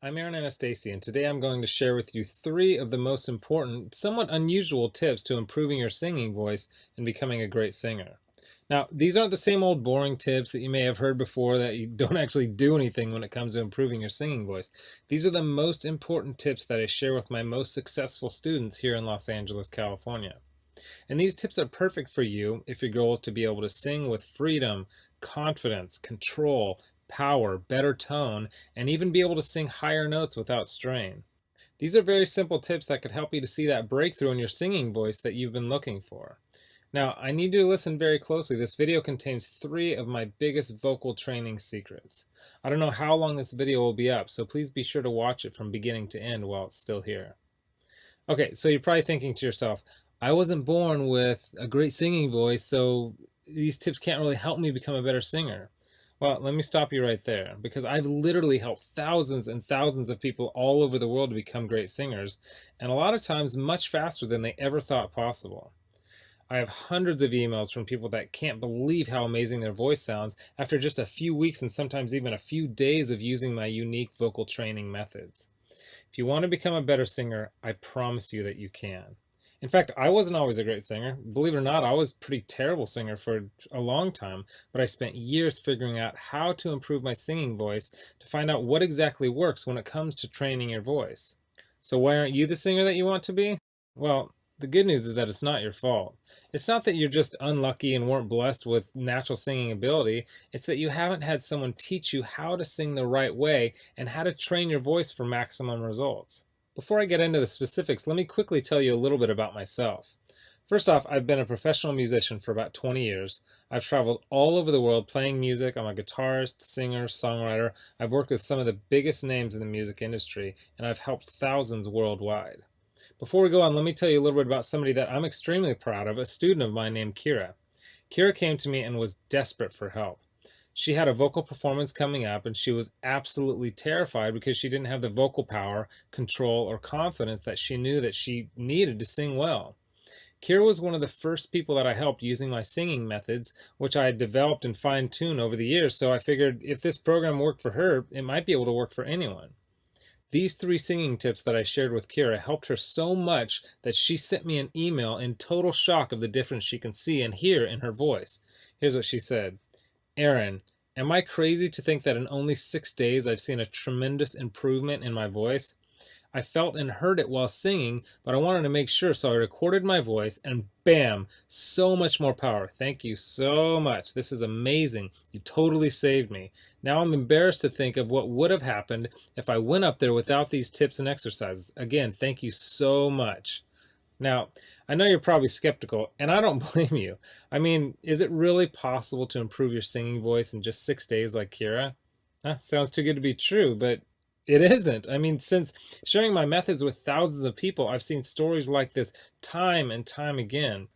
I'm Aaron Anastasi, and today I'm going to share with you three of the most important, somewhat unusual tips to improving your singing voice and becoming a great singer. Now, these aren't the same old boring tips that you may have heard before that you don't actually do anything when it comes to improving your singing voice. These are the most important tips that I share with my most successful students here in Los Angeles, California. And these tips are perfect for you if your goal is to be able to sing with freedom, confidence, control, power, better tone, and even be able to sing higher notes without strain. These are very simple tips that could help you to see that breakthrough in your singing voice that you've been looking for. Now, I need you to listen very closely. This video contains three of my biggest vocal training secrets. I don't know how long this video will be up, so please be sure to watch it from beginning to end while it's still here. Okay, so you're probably thinking to yourself, I wasn't born with a great singing voice, so these tips can't really help me become a better singer. Well, let me stop you right there, because I've literally helped thousands and thousands of people all over the world to become great singers, and a lot of times much faster than they ever thought possible. I have hundreds of emails from people that can't believe how amazing their voice sounds after just a few weeks and sometimes even a few days of using my unique vocal training methods. If you want to become a better singer, I promise you that you can. In fact, I wasn't always a great singer. Believe it or not, I was a pretty terrible singer for a long time, but I spent years figuring out how to improve my singing voice to find out what exactly works when it comes to training your voice. So why aren't you the singer that you want to be? Well, the good news is that it's not your fault. It's not that you're just unlucky and weren't blessed with natural singing ability. It's that you haven't had someone teach you how to sing the right way and how to train your voice for maximum results. Before I get into the specifics, let me quickly tell you a little bit about myself. First off, I've been a professional musician for about 20 years. I've traveled all over the world playing music. I'm a guitarist, singer, songwriter. I've worked with some of the biggest names in the music industry, and I've helped thousands worldwide. Before we go on, let me tell you a little bit about somebody that I'm extremely proud of, a student of mine named Kira. Kira came to me and was desperate for help. She had a vocal performance coming up and she was absolutely terrified because she didn't have the vocal power, control, or confidence that she knew that she needed to sing well. Kira was one of the first people that I helped using my singing methods, which I had developed and fine-tuned over the years, so I figured if this program worked for her, it might be able to work for anyone. These three singing tips that I shared with Kira helped her so much that she sent me an email in total shock of the difference she can see and hear in her voice. Here's what she said. Aaron, am I crazy to think that in only 6 days I've seen a tremendous improvement in my voice? I felt and heard it while singing, but I wanted to make sure, so I recorded my voice and bam, so much more power. Thank you so much. This is amazing. You totally saved me. Now I'm embarrassed to think of what would have happened if I went up there without these tips and exercises. Again, thank you so much. Now, I know you're probably skeptical, and I don't blame you. I mean, is it really possible to improve your singing voice in just 6 days like Kira? Sounds too good to be true, but it isn't. I mean, since sharing my methods with thousands of people, I've seen stories like this time and time again.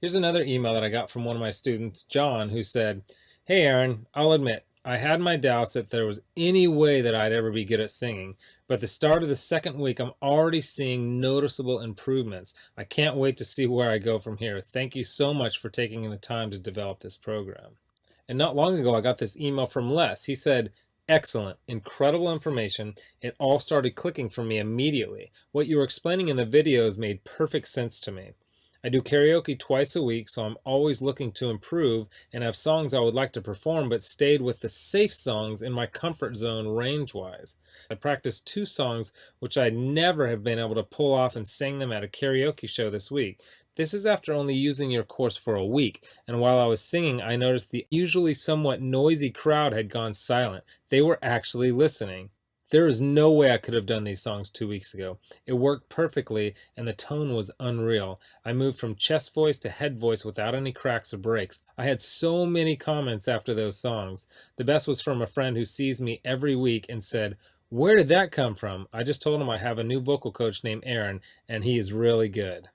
Here's another email that I got from one of my students, John, who said, Hey Aaron, I'll admit, I had my doubts that there was any way that I'd ever be good at singing, but at the start of the second week, I'm already seeing noticeable improvements. I can't wait to see where I go from here. Thank you so much for taking the time to develop this program. And not long ago, I got this email from Les. He said, Excellent, incredible information. It all started clicking for me immediately. What you were explaining in the videos made perfect sense to me. I do karaoke twice a week, so I'm always looking to improve and have songs I would like to perform, but stayed with the safe songs in my comfort zone range-wise. I practiced 2 songs which I'd never have been able to pull off and sang them at a karaoke show this week. This is after only using your course for a week, and while I was singing, I noticed the usually somewhat noisy crowd had gone silent. They were actually listening. There is no way I could have done these songs 2 weeks ago. It worked perfectly, and the tone was unreal. I moved from chest voice to head voice without any cracks or breaks. I had so many comments after those songs. The best was from a friend who sees me every week and said, Where did that come from? I just told him I have a new vocal coach named Aaron, and he is really good.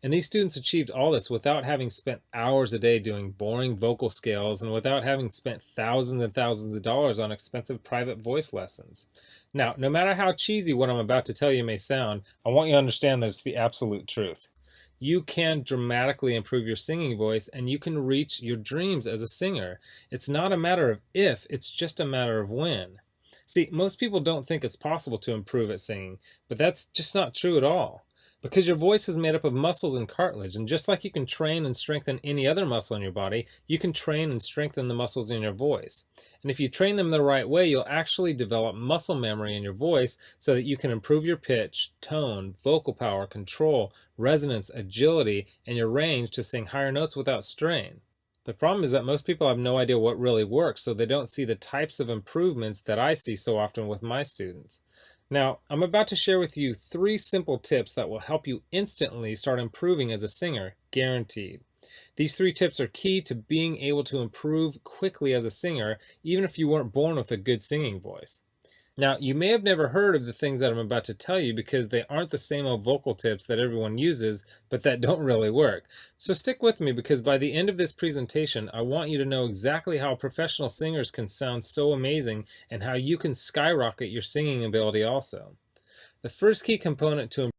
And these students achieved all this without having spent hours a day doing boring vocal scales and without having spent thousands and thousands of dollars on expensive private voice lessons. Now, no matter how cheesy what I'm about to tell you may sound, I want you to understand that it's the absolute truth. You can dramatically improve your singing voice and you can reach your dreams as a singer. It's not a matter of if, it's just a matter of when. See, most people don't think it's possible to improve at singing, but that's just not true at all. Because your voice is made up of muscles and cartilage, and just like you can train and strengthen any other muscle in your body, you can train and strengthen the muscles in your voice. And if you train them the right way, you'll actually develop muscle memory in your voice so that you can improve your pitch, tone, vocal power, control, resonance, agility, and your range to sing higher notes without strain. The problem is that most people have no idea what really works, so they don't see the types of improvements that I see so often with my students. Now, I'm about to share with you 3 simple tips that will help you instantly start improving as a singer, guaranteed. These 3 tips are key to being able to improve quickly as a singer, even if you weren't born with a good singing voice. Now, you may have never heard of the things that I'm about to tell you because they aren't the same old vocal tips that everyone uses, but that don't really work. So stick with me because by the end of this presentation, I want you to know exactly how professional singers can sound so amazing and how you can skyrocket your singing ability also. The first key component to